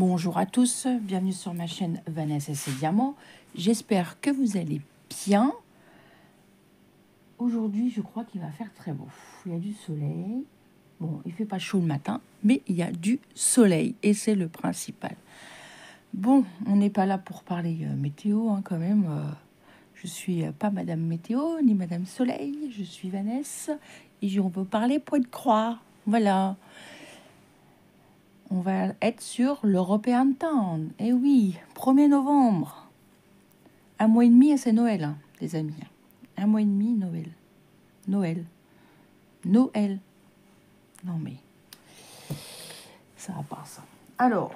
Bonjour à tous, bienvenue sur ma chaîne Vanessa et ses diamants. J'espère que vous allez bien. Aujourd'hui, je crois qu'il va faire très beau. Il y a du soleil. Bon, il fait pas chaud le matin, mais il y a du soleil et c'est le principal. Bon, on n'est pas là pour parler météo quand même. Je suis pas Madame Météo ni Madame Soleil. Je suis Vanessa et on veut parler Pointe-Croix. Voilà. On va être sur l'European Town. Eh oui, 1er novembre. Un mois et demi, c'est Noël, hein, les amis. Un mois et demi, Noël. Noël. Noël. Non mais, ça va pas ça. Alors,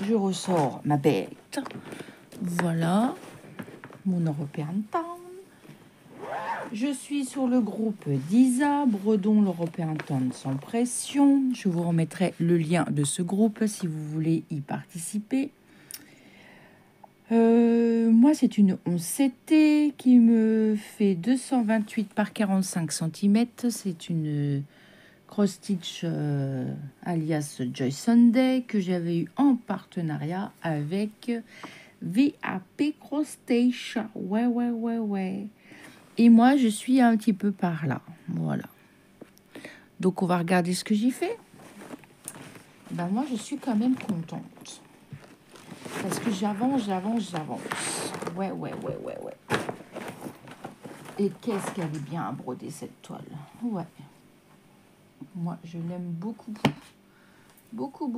je ressors ma bête. Voilà, mon European Town. Je suis sur le groupe d'Isa, Bredon, l'European Town sans pression. Je vous remettrai le lien de ce groupe si vous voulez y participer. Moi, c'est une 11CT qui me fait 228 par 45 cm. C'est une cross-stitch alias Joy Sunday que j'avais eu en partenariat avec VAP Cross-Stitch. Ouais. Et moi, je suis un petit peu par là. Voilà. Donc, on va regarder ce que j'y fais. Ben, moi, je suis quand même contente. Parce que j'avance. Ouais. Et qu'est-ce qu'elle est bien à broder, cette toile. Ouais. Moi, je l'aime beaucoup. Beaucoup.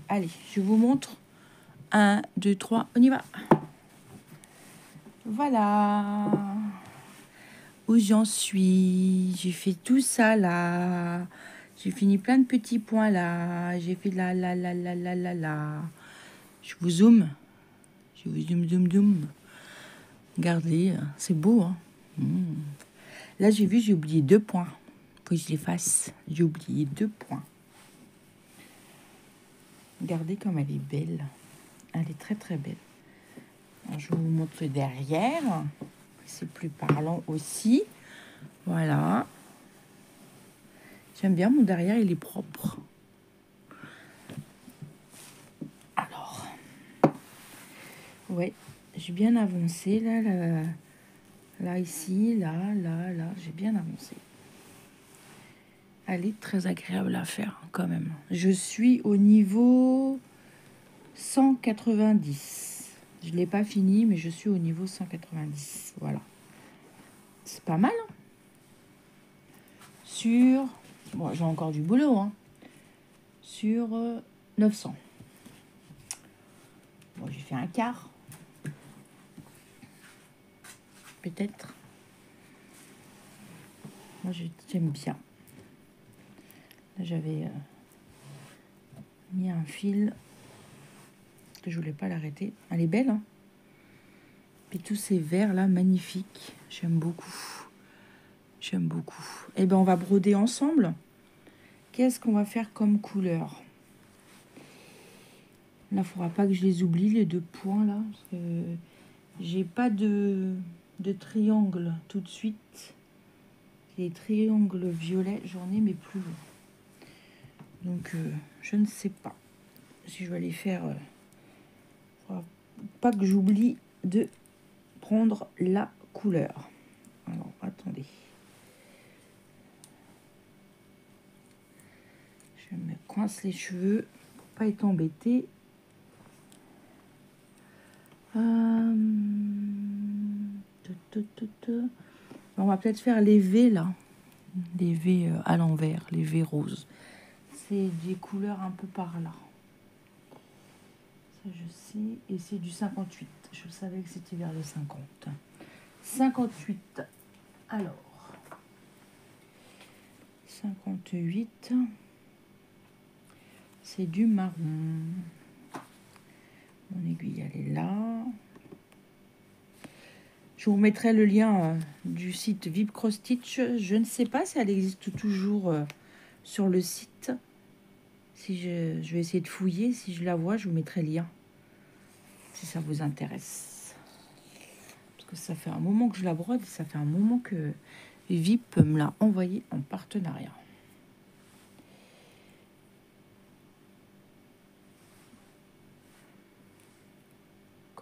Allez, je vous montre. 1, 2, 3, on y va. Voilà. Où j'en suis. J'ai fait tout ça, là. J'ai fini plein de petits points, là. J'ai fait là. Je vous zoome. Zoom. Regardez, c'est beau, hein. Là, j'ai oublié 2 points. Faut que je les fasse. J'ai oublié 2 points. Regardez comme elle est belle. Elle est très belle. Alors, je vous montre derrière. C'est plus parlant aussi. Voilà. J'aime bien mon derrière, il est propre. Alors. Ouais, j'ai bien avancé là. Là, ici, là, j'ai bien avancé. Elle est très agréable à faire quand même. Je suis au niveau 190. Je ne l'ai pas fini, mais je suis au niveau 190. Voilà. C'est pas mal. Hein, sur... Bon, j'ai encore du boulot. Hein, sur 900. Bon, j'ai fait un quart. Peut-être. Moi, j'aime bien. Là, j'avais mis un fil que je voulais pas l'arrêter. Elle est belle, hein. Puis tous ces verts là, magnifiques. J'aime beaucoup. Eh ben, on va broder ensemble. Qu'est-ce qu'on va faire comme couleur? Là, il faudra pas que je les oublie, les 2 points là. Parce que j'ai pas de triangle tout de suite. Les triangles violets, j'en ai, mais plus. Donc, je ne sais pas si je vais les faire. Faudra pas que j'oublie de prendre la couleur. Alors, attendez. Je me coince les cheveux pour pas être embêtée. On va peut-être faire les V là. Les V à l'envers, les V roses. C'est des couleurs un peu par là. Ça, je sais. Et c'est du 58. Je savais que c'était vers les 50. 58. Alors. 58. C'est du marron. Mon aiguille, elle est là. Je vous remettrai le lien du site VIP Cross Stitch. Je ne sais pas si elle existe toujours sur le site. Si je vais essayer de fouiller. Si je la vois, je vous mettrai le lien. Si ça vous intéresse. Parce que ça fait un moment que je la brode. Ça fait un moment que VIP me l'a envoyé en partenariat.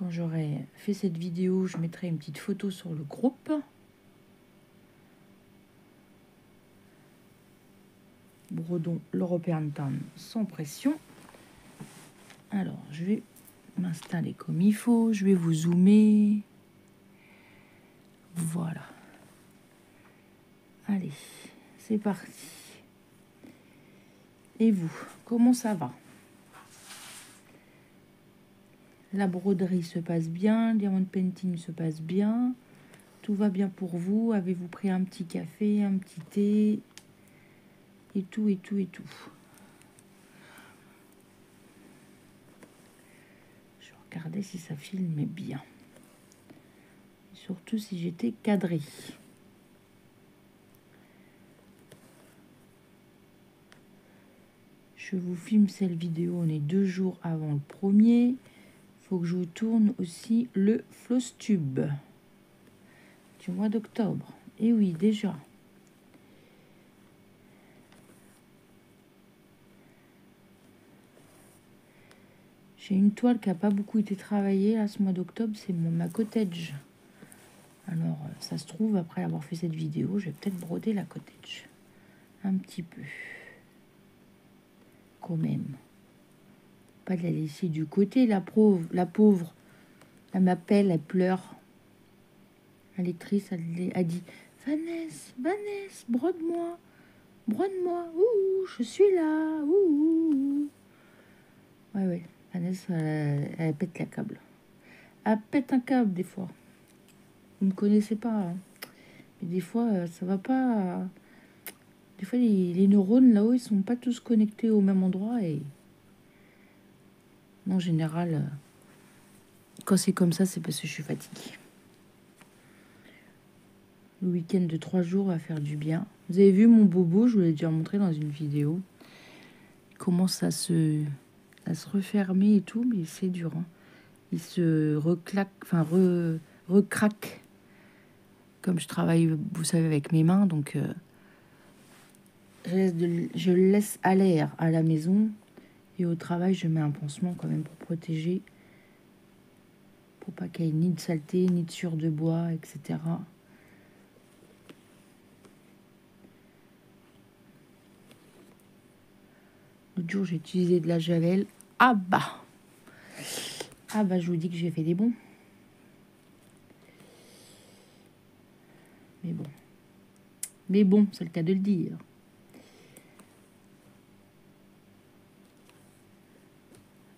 Quand j'aurai fait cette vidéo, je mettrai une petite photo sur le groupe. Brodons l'European Town sans pression. Alors, je vais m'installer comme il faut. Je vais vous zoomer. Voilà. Allez, c'est parti. Et vous, comment ça va? La broderie se passe bien, le diamond painting se passe bien. Tout va bien pour vous. Avez-vous pris un petit café, un petit thé? Et tout, et tout, et tout. Je regardais si ça filmait bien. Surtout si j'étais cadrée. Je vous filme cette vidéo, on est 2 jours avant le premier. Il faut que je vous tourne aussi le Flosstube du mois d'octobre. Et oui, déjà. J'ai une toile qui n'a pas beaucoup été travaillée là, ce mois d'octobre, c'est ma cottage. Alors, ça se trouve, après avoir fait cette vidéo, je vais peut-être broder la cottage. Un petit peu. Quand même. Pas de la laisser du côté, la pauvre. Elle m'appelle, elle pleure. La lectrice, elle a dit « Vanessa, brode-moi, ouh, je suis là, ouh. » Ouais, Vanessa, elle pète la câble. Elle pète un câble, des fois. Vous ne me connaissez pas, hein. Mais des fois, ça va pas. Des fois, les neurones, là-haut, ils sont pas tous connectés au même endroit. Et en général, quand c'est comme ça, c'est parce que je suis fatiguée. Le week-end de 3 jours va faire du bien. Vous avez vu mon bobo, je vous l'ai déjà montré dans une vidéo. Il commence à se refermer et tout, mais c'est dur, hein. Il se reclaque, enfin recraque. Comme je travaille, vous savez, avec mes mains, donc je le laisse à l'air à la maison. Et au travail, je mets un pansement quand même pour protéger. Pour pas qu'il y ait ni de saleté, ni de sueur de bois, etc. L'autre jour, j'ai utilisé de la javel. Ah bah, je vous dis que j'ai fait des bons. Mais bon, c'est le cas de le dire.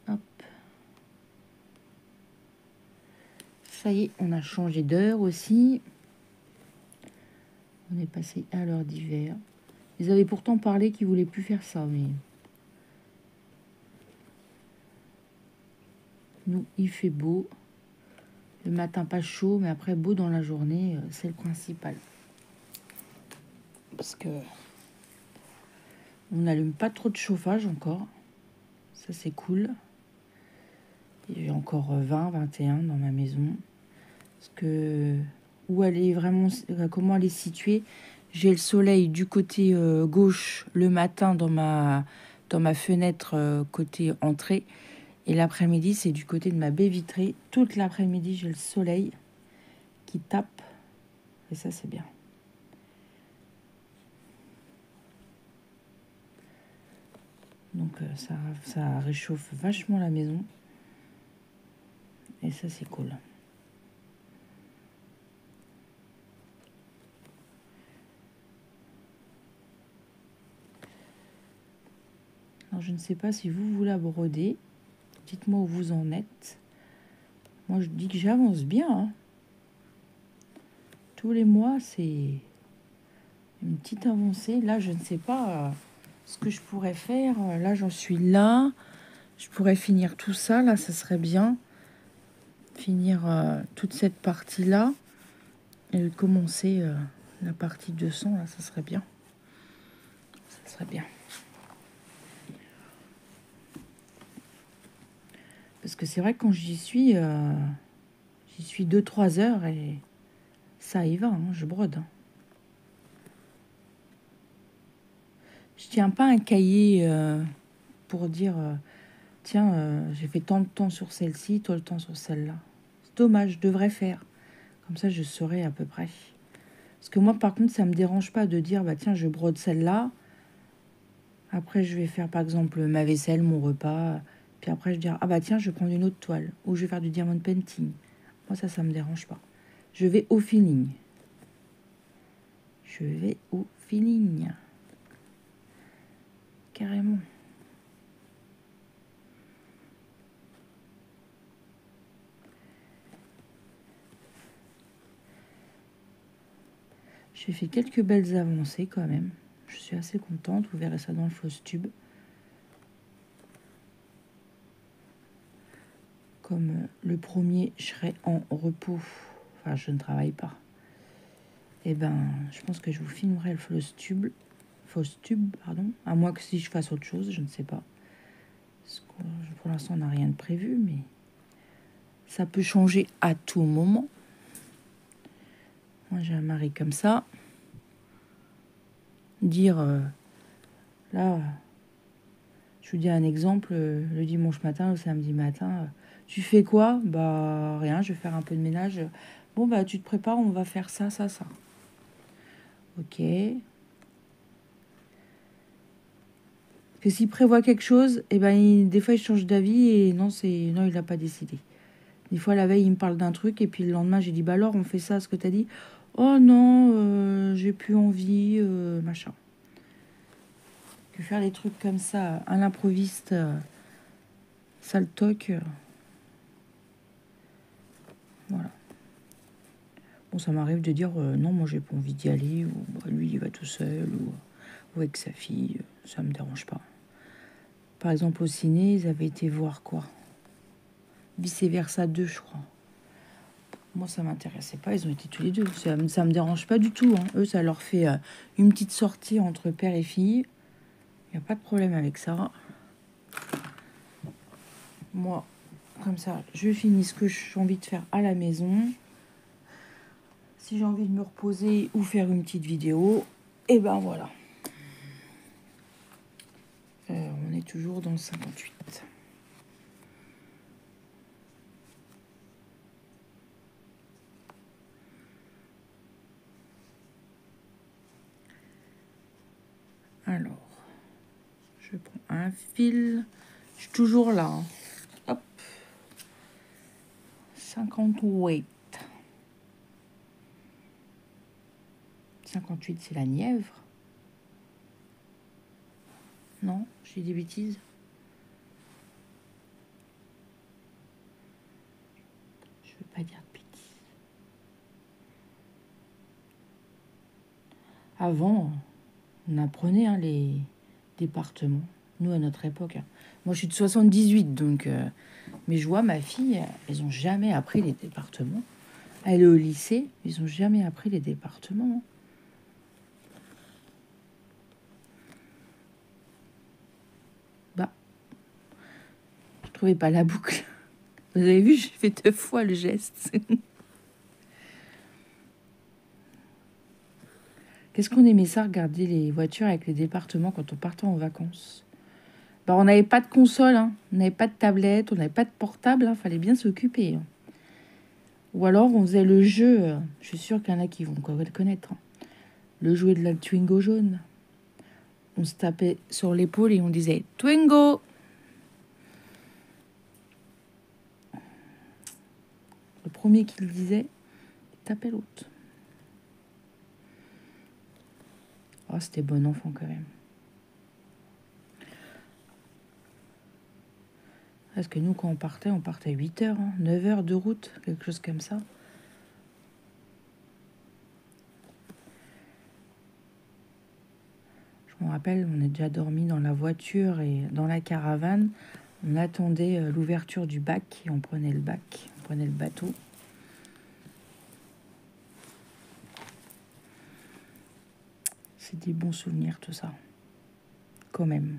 Hop. Ça y est, on a changé d'heure aussi. On est passé à l'heure d'hiver. Ils avaient pourtant parlé qu'ils voulaient plus faire ça, mais nous, il fait beau. Le matin, pas chaud, mais après, beau dans la journée, c'est le principal. Parce que on n'allume pas trop de chauffage encore. Ça, c'est cool. J'ai encore 20, 21 dans ma maison. Parce que où elle est vraiment, comment elle est située. J'ai le soleil du côté gauche le matin dans ma fenêtre côté entrée. Et l'après-midi, c'est du côté de ma baie vitrée. Toute l'après-midi, j'ai le soleil qui tape. Et ça, c'est bien. Donc, ça réchauffe vachement la maison. Et ça, c'est cool. Alors, je ne sais pas si vous la brodez. Dites-moi où vous en êtes. Moi, je dis que j'avance bien, hein. Tous les mois, c'est une petite avancée. Là, je ne sais pas ce que je pourrais faire. Là, j'en suis là. Je pourrais finir tout ça. Là, ça serait bien. Finir toute cette partie-là. Et commencer la partie 200. Là, ça serait bien. Ça serait bien. Parce que c'est vrai que quand j'y suis 2-3 heures et ça y va, hein, je brode. Je tiens pas un cahier pour dire tiens, j'ai fait tant de temps sur celle-ci, toi le temps sur celle-là. C'est dommage, je devrais faire. Comme ça, je saurais à peu près. Parce que moi, par contre, ça me dérange pas de dire, bah tiens, je brode celle-là. Après, je vais faire, par exemple, ma vaisselle, mon repas. Puis après, je vais dire, ah bah tiens, je vais prendre une autre toile. Ou je vais faire du diamond painting. Moi, ça me dérange pas. Je vais au feeling. Je vais au feeling. Carrément. J'ai fait quelques belles avancées quand même. Je suis assez contente. Vous verrez ça dans le fausse tube. Comme le premier, je serai en repos. Enfin, je ne travaille pas. Eh ben, je pense que je vous filmerai le fausse tube. Fausse tube, pardon. À moins que si je fasse autre chose, je ne sais pas. Parce que pour l'instant, on n'a rien de prévu, mais ça peut changer à tout moment. Moi, j'ai un mari comme ça. Dire, là, je vous dis un exemple, le dimanche matin, le samedi matin, tu fais quoi? Bah, rien, je vais faire un peu de ménage. Bon, bah, tu te prépares, on va faire ça, ça, ça. Ok. Que s'il prévoit quelque chose, eh ben, des fois, il change d'avis et non, il n'a pas décidé. Des fois, la veille, il me parle d'un truc et puis le lendemain, j'ai dit, bah alors, on fait ça, ce que tu as dit. Oh non, j'ai plus envie, machin. Que faire des trucs comme ça, à l'improviste, ça le toque. Voilà. Bon, ça m'arrive de dire, non, moi, j'ai pas envie d'y aller, ou bah, lui, il va tout seul, ou avec sa fille, ça me dérange pas. Par exemple, au ciné, ils avaient été voir quoi? Vice-versa 2, je crois. Moi, ça m'intéressait pas. Ils ont été tous les deux. Ça me dérange pas du tout. Hein. Eux, ça leur fait une petite sortie entre père et fille. Il n'y a pas de problème avec ça. Moi, comme ça, je finis ce que j'ai envie de faire à la maison. Si j'ai envie de me reposer ou faire une petite vidéo, et ben voilà. On est toujours dans le 58. Alors, je prends un fil. Je suis toujours là. Hein. Hop. 58. 58, c'est la Nièvre. Non, j'ai des bêtises. Je veux pas dire de bêtises. Avant, on apprenait hein, les départements. Nous, à notre époque. Hein. Moi, je suis de 78, donc... mais je vois ma fille, elles n'ont jamais appris les départements. Elle est au lycée, ils n'ont jamais appris les départements. Bah, je trouvais pas la boucle. Vous avez vu, j'ai fait 2 fois le geste. Qu'est-ce qu'on aimait ça, regarder les voitures avec les départements quand on partait en vacances. Bah, on n'avait pas de console, hein. On n'avait pas de tablette, on n'avait pas de portable, hein. Fallait bien s'occuper. Hein. Ou alors on faisait le jeu, je suis sûre qu'il y en a qui vont le connaître. Hein. Le jouet de la Twingo jaune. On se tapait sur l'épaule et on disait « Twingo !» Le premier qui le disait, tapait l'autre. Oh, c'était bon enfant quand même. Parce que nous, quand on partait à 8 heures, hein, 9 heures de route, quelque chose comme ça. Je me rappelle, on a déjà dormi dans la voiture et dans la caravane. On attendait l'ouverture du bac et on prenait le bac, on prenait le bateau. C'est des bons souvenirs, tout ça. Quand même.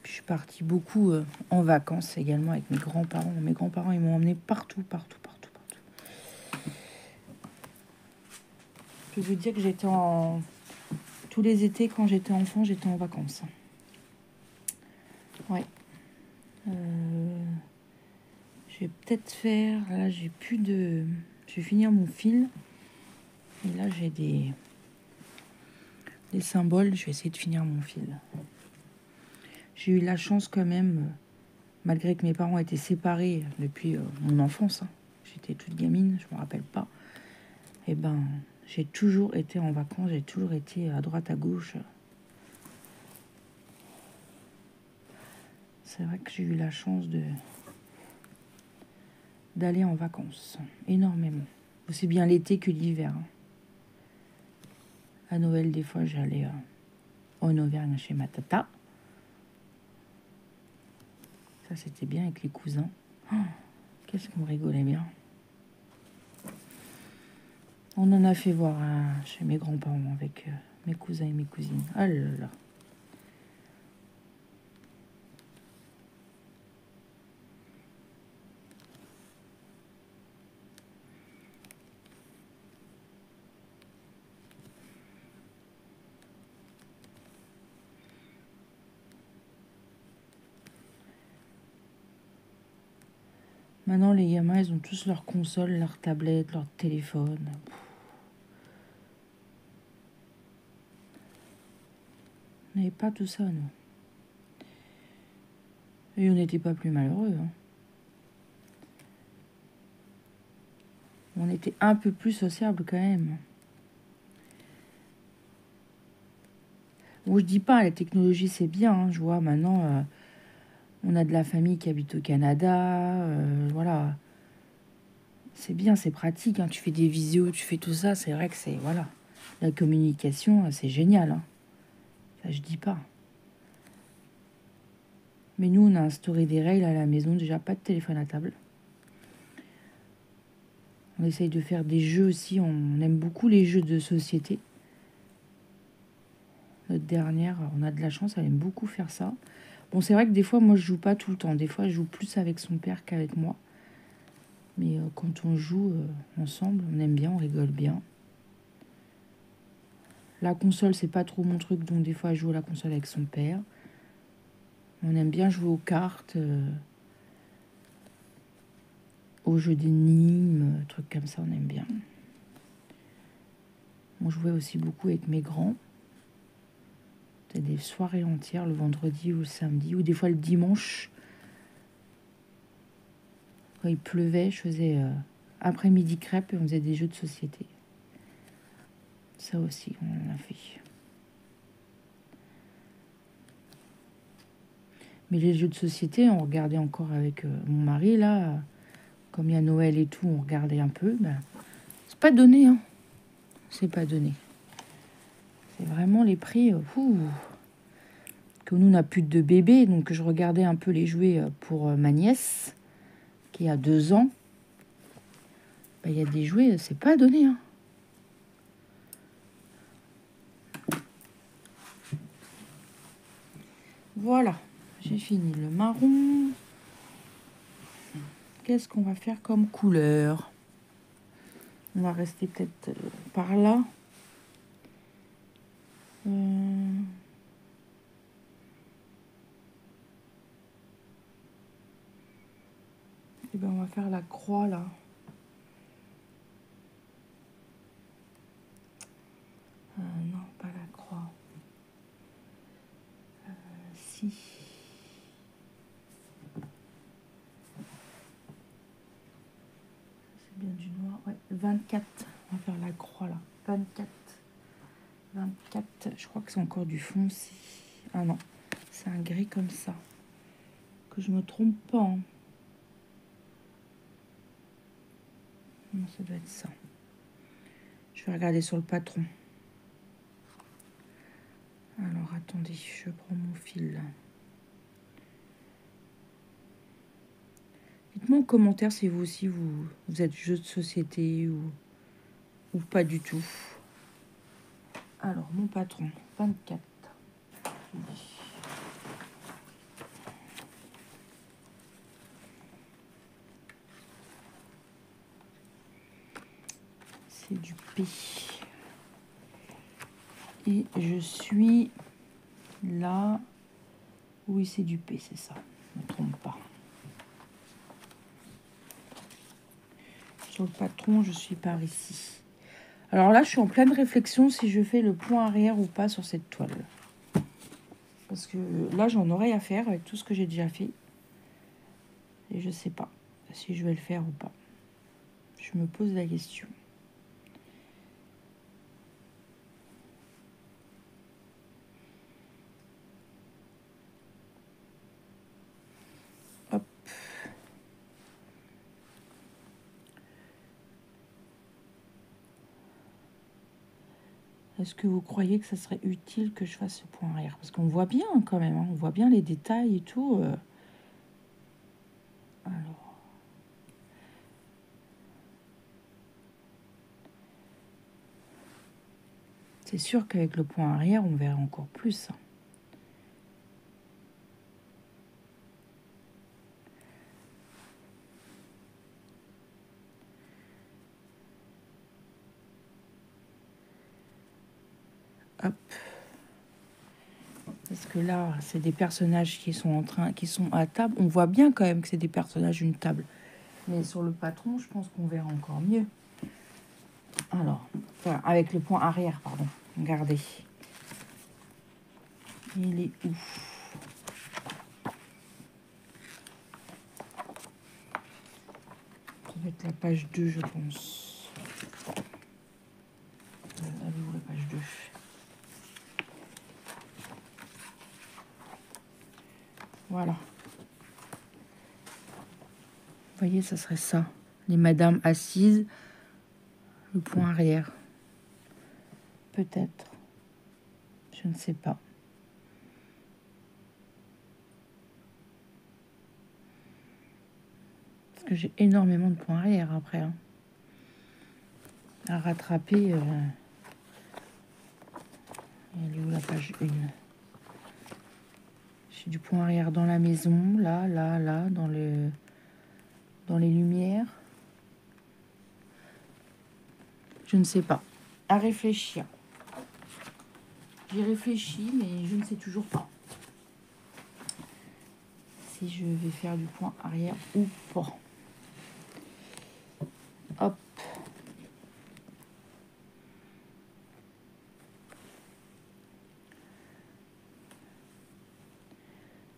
Puis je suis partie beaucoup en vacances également avec mes grands-parents. Mes grands-parents, ils m'ont emmené partout. Je peux vous dire que j'étais en... Tous les étés, quand j'étais enfant, j'étais en vacances. Ouais. Je vais peut-être faire... Là, j'ai plus de... Je vais finir mon fil. Et là, j'ai des symboles. Je vais essayer de finir mon fil. J'ai eu la chance quand même, malgré que mes parents étaient séparés depuis mon enfance. Hein. J'étais toute gamine, je me rappelle pas. Et ben, j'ai toujours été en vacances. J'ai toujours été à droite, à gauche. C'est vrai que j'ai eu la chance d'aller en vacances, énormément. Aussi bien l'été que l'hiver. Hein. À Noël, des fois, j'allais en Auvergne chez ma tata. Ça, c'était bien avec les cousins. Oh, qu'est-ce qu'on rigolait bien. On en a fait voir chez mes grands-parents avec mes cousins et mes cousines. Oh là là. Maintenant, les gamins, ils ont tous leur console, leur tablette, leur téléphone. On n'avait pas tout ça, nous. Et on n'était pas plus malheureux. Hein. On était un peu plus sociable quand même. Bon, je dis pas, la technologie, c'est bien. Hein. Je vois maintenant, on a de la famille qui habite au Canada. Voilà. C'est bien, c'est pratique. Hein. Tu fais des visios, tu fais tout ça. C'est vrai que c'est... Voilà. La communication, c'est génial. Hein. Ça, je dis pas. Mais nous, on a instauré des règles à la maison. Déjà, pas de téléphone à table. On essaye de faire des jeux aussi. On aime beaucoup les jeux de société. Notre dernière, on a de la chance, elle aime beaucoup faire ça. Bon, c'est vrai que des fois, moi, je joue pas tout le temps. Des fois, je joue plus avec son père qu'avec moi. Mais quand on joue ensemble, on aime bien, on rigole bien. La console, c'est pas trop mon truc, donc des fois, je joue à la console avec son père. On aime bien jouer aux cartes, aux jeux d'énigmes, trucs comme ça, on aime bien. On jouait aussi beaucoup avec mes grands. C'était des soirées entières, le vendredi ou le samedi, ou des fois le dimanche. Quand il pleuvait, je faisais après-midi crêpes et on faisait des jeux de société. Ça aussi, on en a fait. Mais les jeux de société, on regardait encore avec mon mari, là. Comme il y a Noël et tout, on regardait un peu. Ben, c'est pas donné, hein. C'est pas donné. C'est vraiment les prix... que nous, on n'a plus de bébé, donc je regardais un peu les jouets pour ma nièce, qui a 2 ans. Ben, il y a des jouets, c'est pas donné, hein. Voilà, j'ai fini le marron. Qu'est-ce qu'on va faire comme couleur? On va rester peut-être par là. Et ben on va faire la croix là. Non, pas la croix. Si. C'est bien du noir. Ouais, 24. On va faire la croix là. 24. 24. Je crois que c'est encore du foncé. Ah non, c'est un gris comme ça. Que je me trompe pas. Hein. Non, ça doit être ça. Je vais regarder sur le patron. Alors, attendez, je prends mon fil. Dites-moi en commentaire si vous aussi, vous êtes jeu de société ou pas du tout. Alors, mon patron, 24. C'est du P. Et je suis là. Oui, c'est du P, c'est ça. Je ne me trompe pas. Sur le patron, je suis par ici. Alors là, je suis en pleine réflexion si je fais le point arrière ou pas sur cette toile. Parce que là, j'en aurais à faire avec tout ce que j'ai déjà fait. Et je sais pas si je vais le faire ou pas. Je me pose la question. Hop. Est-ce que vous croyez que ça serait utile que je fasse ce point arrière? Parce qu'on voit bien quand même, hein, on voit bien les détails et tout. Alors. C'est sûr qu'avec le point arrière, on verra encore plus. Hop. Parce que là, c'est des personnages qui sont à table. On voit bien quand même que c'est des personnages d'une table. Mais sur le patron, je pense qu'on verra encore mieux. Alors, voilà, avec le point arrière, pardon. Regardez. Il est où? Ça va être la page 2, je pense. Elle est où la page 2? Voilà. Vous voyez, ça serait ça. Les madames assises, le point arrière. Peut-être. Je ne sais pas. Parce que j'ai énormément de points arrière après. Hein, à rattraper. Elle est où la page 1? J'ai du point arrière dans la maison, là, dans les lumières. Je ne sais pas. À réfléchir. J'y réfléchis, mais je ne sais toujours pas si je vais faire du point arrière ou pas. Hop.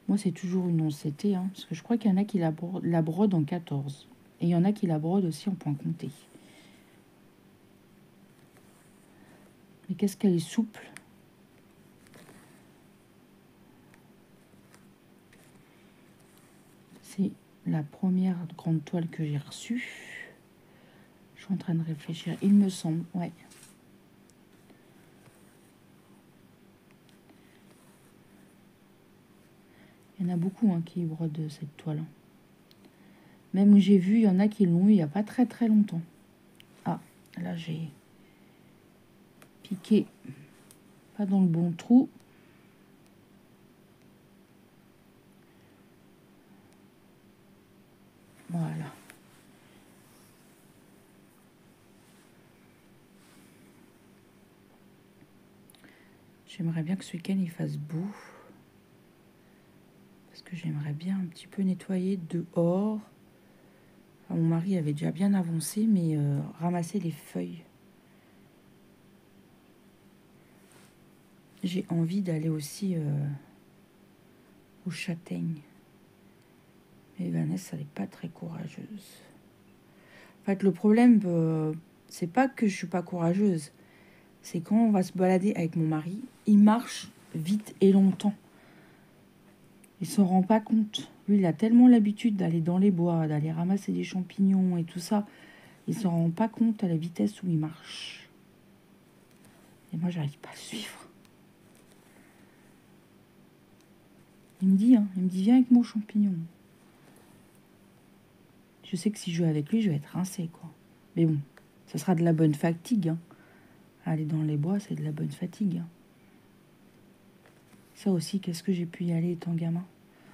Moi, c'est toujours une 11CT, hein, parce que je crois qu'il y en a qui la brodent en 14. Et il y en a qui la brodent aussi en point compté. Mais qu'est-ce qu'elle est souple. C'est la première grande toile que j'ai reçue. Je suis en train de réfléchir. Il me semble, ouais. Il y en a beaucoup hein, qui brodent cette toile. Même où j'ai vu, il y en a qui l'ont eu il n'y a pas très très longtemps. Ah, là j'ai piqué pas dans le bon trou. Voilà. J'aimerais bien que ce week-end il fasse beau. Parce que j'aimerais bien un petit peu nettoyer dehors. Enfin, mon mari avait déjà bien avancé, mais ramasser les feuilles. J'ai envie d'aller aussi aux châtaignes. Mais Vanessa, elle n'est pas très courageuse. En fait, le problème, c'est pas que je suis pas courageuse. C'est quand on va se balader avec mon mari, il marche vite et longtemps. Il s'en rend pas compte. Lui, il a tellement l'habitude d'aller dans les bois, d'aller ramasser des champignons et tout ça. Il s'en rend pas compte à la vitesse où il marche. Et moi, j'arrive pas à le suivre. Il me dit, viens avec moi aux champignons. Je sais que si je joue avec lui, je vais être rincée, quoi. Mais bon, ce sera de la bonne fatigue. Hein. Aller dans les bois, c'est de la bonne fatigue. Hein. Ça aussi, qu'est-ce que j'ai pu y aller étant gamin?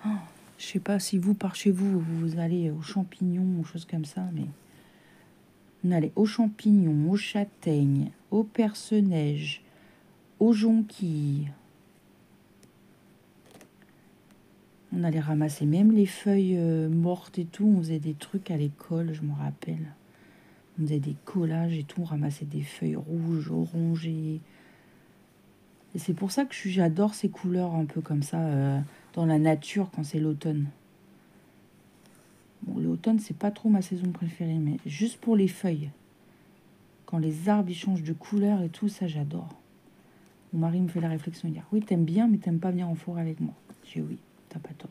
Oh, je sais pas si vous, par chez vous, vous allez aux champignons ou choses comme ça, mais on allait aux champignons, aux châtaignes, aux perce-neige, aux jonquilles. On allait ramasser même les feuilles mortes et tout. On faisait des trucs à l'école, je me rappelle. On faisait des collages et tout, on ramassait des feuilles rouges, orangées. Et c'est pour ça que j'adore ces couleurs un peu comme ça dans la nature quand c'est l'automne. Bon, l'automne, c'est pas trop ma saison préférée, mais juste pour les feuilles. Quand les arbres ils changent de couleur et tout, ça j'adore. Mon mari me fait la réflexion, il dit oui, t'aimes bien, mais t'aimes pas venir en forêt avec moi. Je dis oui, t'as pas tort.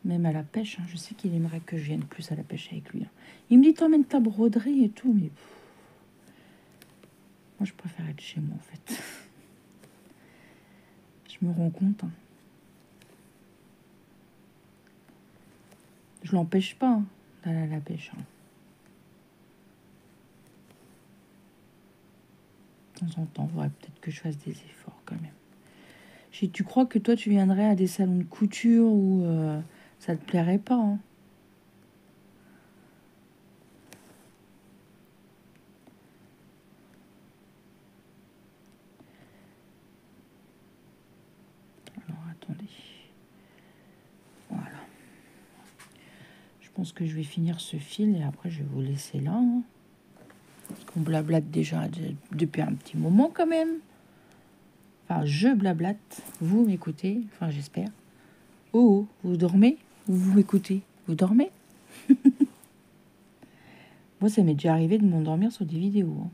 Même à la pêche, hein, je sais qu'il aimerait que je vienne plus à la pêche avec lui. Hein. Il me dit t'emmènes ta broderie et tout, mais moi je préfère être chez moi en fait. Je me rends compte. Hein. Je l'empêche pas hein, d'aller à la pêche. Hein. De temps en temps, il faudrait peut-être que je fasse des efforts quand même. Tu crois que toi tu viendrais à des salons de couture où ça te plairait pas hein. Alors attendez. Voilà. Je pense que je vais finir ce fil et après je vais vous laisser là. Hein. Parce qu'on blablate déjà depuis un petit moment quand même. Enfin, je blablate. Vous m'écoutez. Enfin, j'espère. Oh, vous dormez ou vous m'écoutez? Vous dormez? Moi, ça m'est déjà arrivé de m'endormir sur des vidéos. Hein.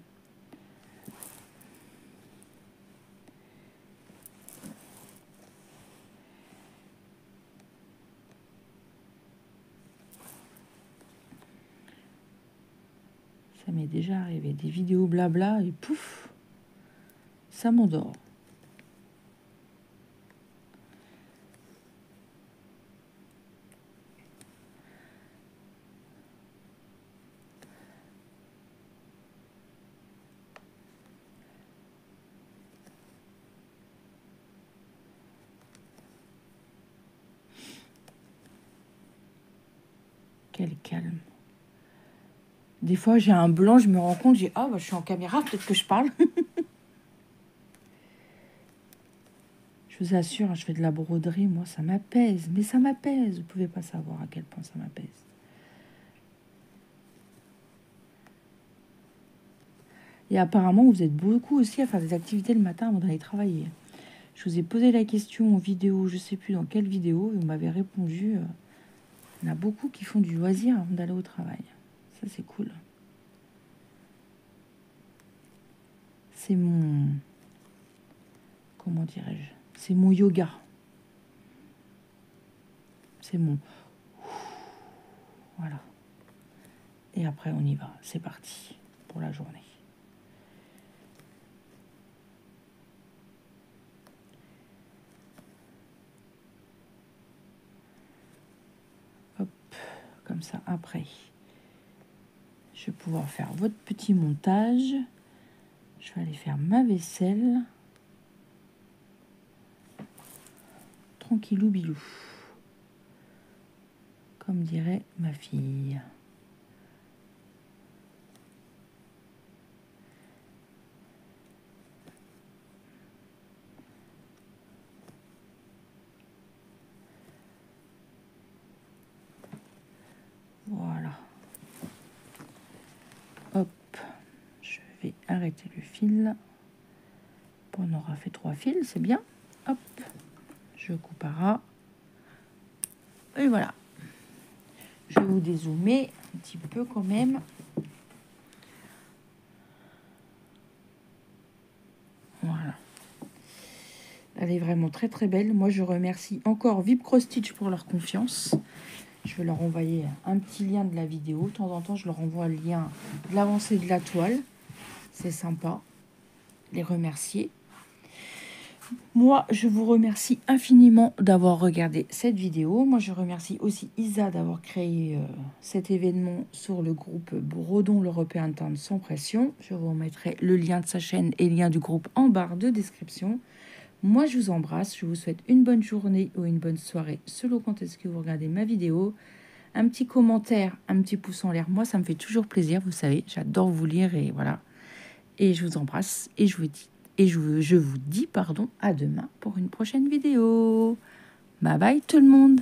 Ça m'est déjà arrivé. Des vidéos blabla et pouf, ça m'endort. Quel calme. Des fois, j'ai un blanc, je me rends compte, je suis en caméra, peut-être que je parle. Je vous assure, je fais de la broderie, moi, ça m'apaise. Mais ça m'apaise, vous pouvez pas savoir à quel point ça m'apaise. Et apparemment, vous êtes beaucoup aussi à faire des activités le matin avant d'aller travailler. Je vous ai posé la question en vidéo, je sais plus dans quelle vidéo, et vous m'avez répondu. Il y en a beaucoup qui font du loisir avant d'aller au travail. Ça, c'est cool. C'est mon... Comment dirais-je? C'est mon yoga. C'est mon... Voilà. Et après, on y va. C'est parti pour la journée. Hop, comme ça, après. Je vais pouvoir faire votre petit montage. Je vais aller faire ma vaisselle. Tranquillou bilou. Comme dirait ma fille. Voilà. Hop. Je vais arrêter le fil. On aura fait 3 fils, c'est bien. Hop. Je coupe à ras. Et voilà. Je vais vous dézoomer un petit peu quand même. Voilà. Elle est vraiment très très belle. Moi, je remercie encore Vib Cross Stitch pour leur confiance. Je vais leur envoyer un petit lien de la vidéo. De temps en temps, je leur envoie le lien de l'avancée de la toile. C'est sympa. Les remercier. Moi, je vous remercie infiniment d'avoir regardé cette vidéo. Moi, je remercie aussi Isa d'avoir créé cet événement sur le groupe Brodons l'Européen Tendre sans pression. Je vous remettrai le lien de sa chaîne et le lien du groupe en barre de description. Moi, je vous embrasse. Je vous souhaite une bonne journée ou une bonne soirée selon quand est-ce que vous regardez ma vidéo. Un petit commentaire, un petit pouce en l'air. Moi, ça me fait toujours plaisir, vous savez. J'adore vous lire et voilà. Et je vous embrasse et je vous dis pardon, à demain pour une prochaine vidéo. Bye bye tout le monde.